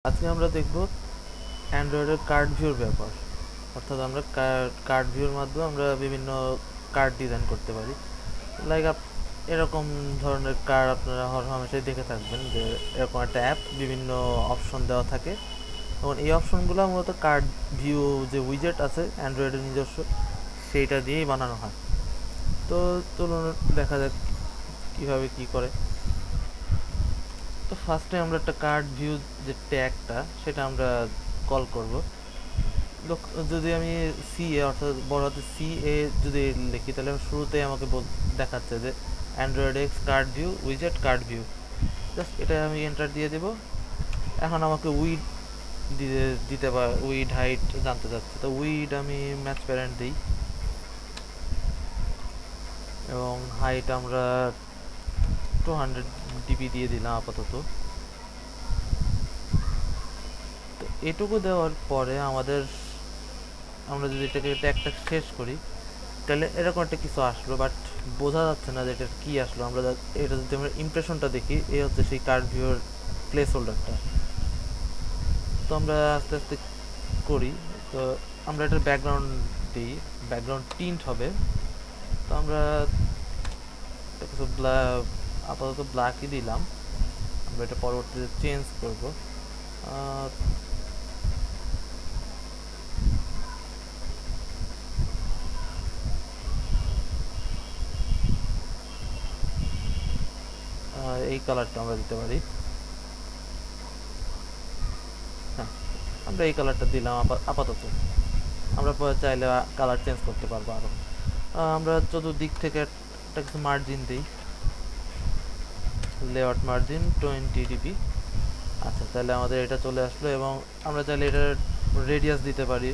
আজকে আমরা দেখব অ্যান্ড্রয়েডের কার্ড ভিউর ব্যাপার। অর্থাৎ আমরা কার্ড ভিউর মাধ্যমে আমরা বিভিন্ন কার্ড ডিজাইন করতে পারি। লাইক এরকম ধরনের কার্ড আপনারা হরহামেশাই দেখে থাকবেন যে এরকম একটা অ্যাপ বিভিন্ন অপশন দেওয়া থাকে এবং এই অপশনগুলো মূলত কার্ড ভিউ যে উইজেট আছে অ্যান্ড্রয়েডের নিজস্ব সেইটা দিয়েই বানানো হয়। তো চলুন দেখা যাক কীভাবে কী করে। তো ফার্স্টে আমরা একটা কার্ড ভিউ যে ট্যাগটা সেটা আমরা কল করব। যদি আমি সি এ অর্থাৎ বড় হাতে সি এ যদি লিখি তাহলে শুরুতেই আমাকে দেখাচ্ছে যে অ্যান্ড্রয়েড এক্স কার্ড ভিউ উইজেট কার্ড ভিউ। জাস্ট এটা আমি এন্টার দিয়ে দেব। এখন আমাকে উইড দিতে পারে, উইড হাইট জানতে চাচ্ছে, তো উইড আমি ম্যাচ প্যারেন্ট দিই এবং হাইট আমরা 200 ডিপি দিয়ে দিলাম আপাতত। তো এটুকু দেওয়ার পরে আমরা যদি এটাকে ট্যাগটা শেষ করি তাহলে এরকম একটা কিছু আসলো, বাট বোঝা যাচ্ছে না যে এটা কী আসলো। এটা যদি আমরা ইমপ্রেশনটা দেখি, এই হচ্ছে সেই কার্ড ভিউর প্লেস হোল্ডারটা। তো আমরা আস্তে আস্তে করি। তো আমরা এটার ব্যাকগ্রাউন্ড দিই, ব্যাকগ্রাউন্ড টিন্ট হবে। তো আমরা কিছু আপাতত ব্ল্যাকই দিলাম। আমরা এটা পরবর্তীতে চেঞ্জ করবো। এই কালারটা আমরা দিতে পারি। হ্যাঁ, আমরা এই কালারটা দিলাম আপাতত। আমরা পরে চাইলে কালার চেঞ্জ করতে পারবো আরও। আমরা চতুর্দিক থেকে একটা কিছু মার্জিন দিই, লেআউট মার্জিন 20 ডিপি। আচ্ছা, তাহলে আমাদের এটা চলে আসলো এবং আমরা চাইলে এটার রেডিয়াস দিতে পারি।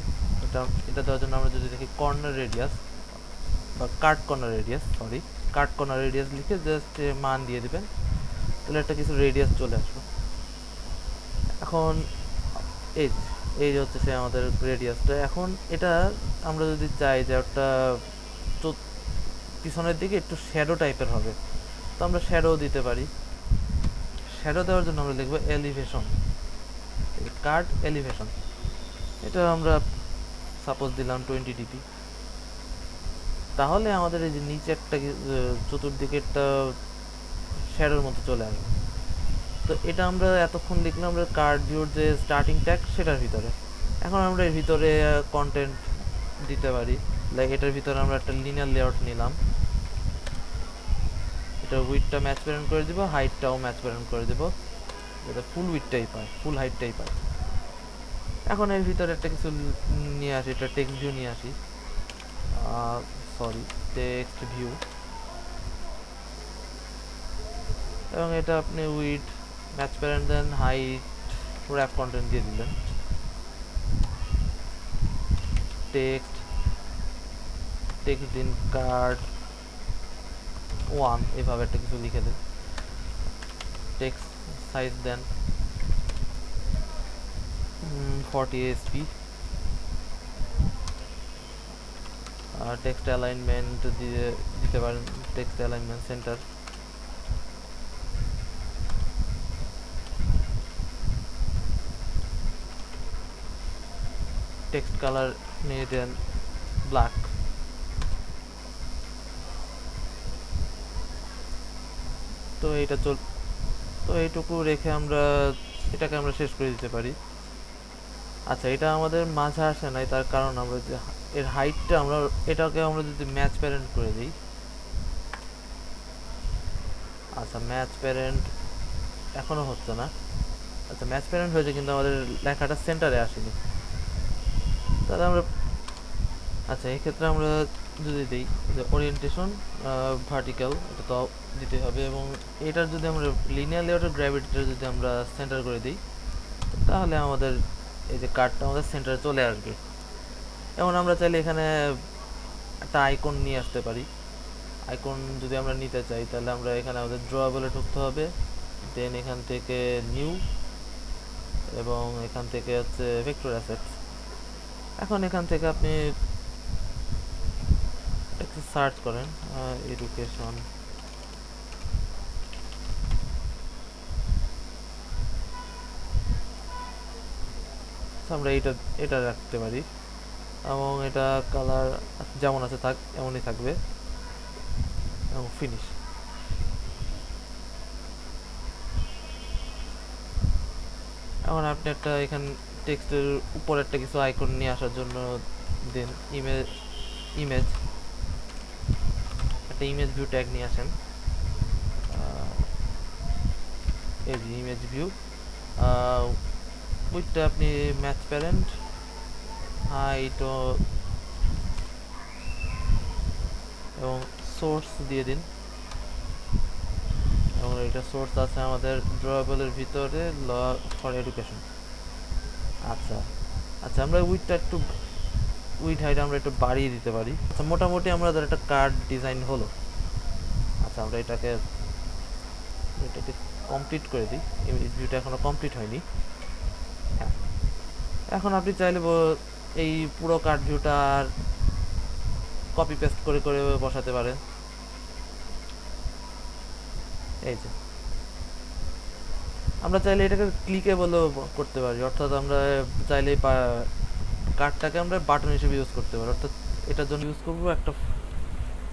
এটা দেওয়ার জন্য আমরা যদি দেখি কর্নার রেডিয়াস বা কাট কর্নার রেডিয়াস লিখে জাস্ট মান দিয়ে দিবেন, তাহলে একটা কিছু রেডিয়াস চলে আসলো। এখন এই এই হচ্ছে সে আমাদের রেডিয়াসটা। এখন এটা আমরা যদি চাই যে একটা পিছনের দিকে একটু শ্যাডো টাইপের হবে, তো আমরা শ্যাডো দিতে পারি। শ্যাডো দেওয়ার জন্য আমরা লিখবো এলিভেশন, কার্ড এলিভেশন। এটা আমরা সাপোজ দিলাম 20 ডিপি। তাহলে আমাদের এই যে নিচে একটা চতুর্দিকে একটা শ্যাডোর মতো চলে আসবে। তো এটা আমরা এতক্ষণ লিখলাম আমরা কার্ড ভিউর যে স্টার্টিং ট্যাগ সেটার ভিতরে। এখন আমরা এর ভিতরে কন্টেন্ট দিতে পারি। লাইক এটার ভিতরে আমরা একটা লিনিয়ার লেআউট নিলাম, এটা উইডটা ম্যাচ প্যারেন্ট করে দিব, হাইটটাও ম্যাচ প্যারেন্ট করে দিব, এটা ফুল উইডটাই পায়, ফুল হাইটটাই পায়। এখন এর ভিতরে একটা কিছু নিয়ে আসি, এটা টেক্সট ভিউ নিয়ে আসি, টেক্সট ভিউ। এবং এটা আপনি উইড ম্যাচ প্যারেন্ট দেন, হাইট র্যাপ কন্টেন্ট দিয়ে দিলেন, টেক্সট দিন কার্ড 1 এভাবে একটা কিছু লিখে দেন। টেক্সট সাইজ দেন 40 ASP। টেক্সট অ্যালাইনমেন্ট দিতে পারেন, text alignment centre. Text colour নিয়ে দেন ব্ল্যাক। তো এইটুকু রেখে এটাকে আমরা শেষ করে দিতে পারি। আচ্ছা, এটা আমাদের মাঝে আসে নাই, তার কারণ আমরা যে এর হাইটটা এটাকে আমরা যদি ম্যাচ প্যারেন্ট করে দিই। আচ্ছা, ম্যাচ প্যারেন্ট এখনো হচ্ছে না। আচ্ছা, ম্যাচ প্যারেন্ট হয়েছে কিন্তু আমাদের লেখাটা সেন্টারে আসেনি। তাহলে আচ্ছা, এই ক্ষেত্রে আমরা যদি দিই যে ওরিয়েন্টেশন ভার্টিক্যাল, এটা তো দিতে হবে। এবং এটার যদি আমরা লিনিয়ার লেআউটের গ্র্যাভিটিটা যদি আমরা সেন্টার করে দিই, তাহলে আমাদের এই যে কার্ডটা আমাদের সেন্টারে চলে আসবে। এবং আমরা চাইলে এখানে একটা আইকন নিয়ে আসতে পারি। আইকন যদি আমরা নিতে চাই তাহলে আমরা এখানে আমাদের ড্রয়াবলে ঢুকতে হবে, দেন এখান থেকে নিউ এবং এখান থেকে হচ্ছে ভেক্টর অ্যাসেটস। এখন এখান থেকে আপনি একটু সার্চ করেন এডুকেশন, আমরা এটা এটা রাখতে পারি, এবং এটা কালার যেমন আছে থাক, এমনই থাকবে, এবং ফিনিশ। এখন আপনি একটা এখান টেক্সটের উপর একটা কিছু আইকন নিয়ে আসার জন্য দেন ইমেজ ইমেজ একটা ইমেজ ভিউ ট্যাগ নিয়ে আসেন। এই যে ইমেজ ভিউ, ওইটা আপনি ম্যাচ প্যারেন্ট হাইট এবং সোর্স দিয়ে দিন, এবং এটা সোর্স আছে আমাদের ড্রয়েবলের ভিতরে ল ফর এডুকেশন। আচ্ছা আচ্ছা, আমরা উইথটা একটু উইথ হাইট আমরা একটু বাড়িয়ে দিতে পারি। আচ্ছা, মোটামুটি আমরা ধর একটা কার্ড ডিজাইন হলো। আচ্ছা, আমরা এটাকে এটাকে কমপ্লিট করে দিই, এই ভিউটা এখনো কমপ্লিট হয়নি। হ্যাঁ, এখন আপনি চাইলে এই পুরো কার্ড ভিউটা আর কপি পেস্ট করে করে বসাতে পারেন। এই যে আমরা চাইলে এটাকে ক্লিকেবলও করতে পারি, অর্থাৎ আমরা চাইলে কার্ডটাকে আমরা বাটন হিসেবে ইউজ করতে পারি। অর্থাৎ এটার জন্য ইউজ করবো একটা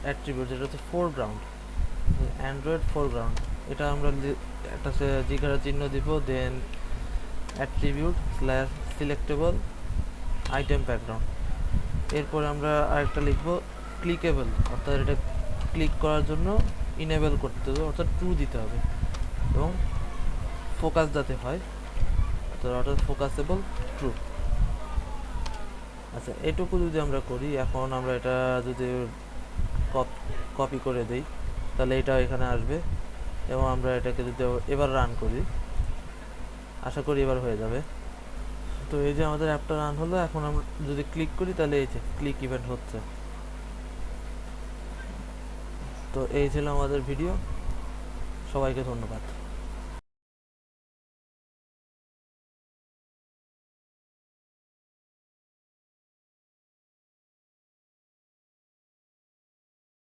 অ্যাট্রিবিউট, যেটা হচ্ছে ফোরগ্রাউন্ড, অ্যান্ড্রয়েড ফোরগ্রাউন্ড। এটা আমরা একটা জিজ্ঞাসা চিহ্ন দিব, then attribute slash selectable item background. এরপরে আমরা আরেকটা লিখবো ক্লিকেবল, অর্থাৎ এটা ক্লিক করার জন্য ইনেবল করতে হবে, অর্থাৎ ট্রু দিতে হবে, এবং ফোকাস যাতে হয়, অর্থাৎ ফোকাসেবল ট্রু। আচ্ছা, এটুকু যদি আমরা করি, এখন আমরা এটা যদি কপি করে দেই তাহলে এটা এখানে আসবে, এবং আমরা এটাকে যদি এবার রান করি, আশা করি এবার হয়ে যাবে। তো এই যে আমাদের অ্যাপটা রান হলো। এখন আমরা যদি ক্লিক করি তাহলে এই যে ক্লিক ইভেন্ট হচ্ছে। তো এই ছিল আমাদের ভিডিও, সবাইকে ধন্যবাদ।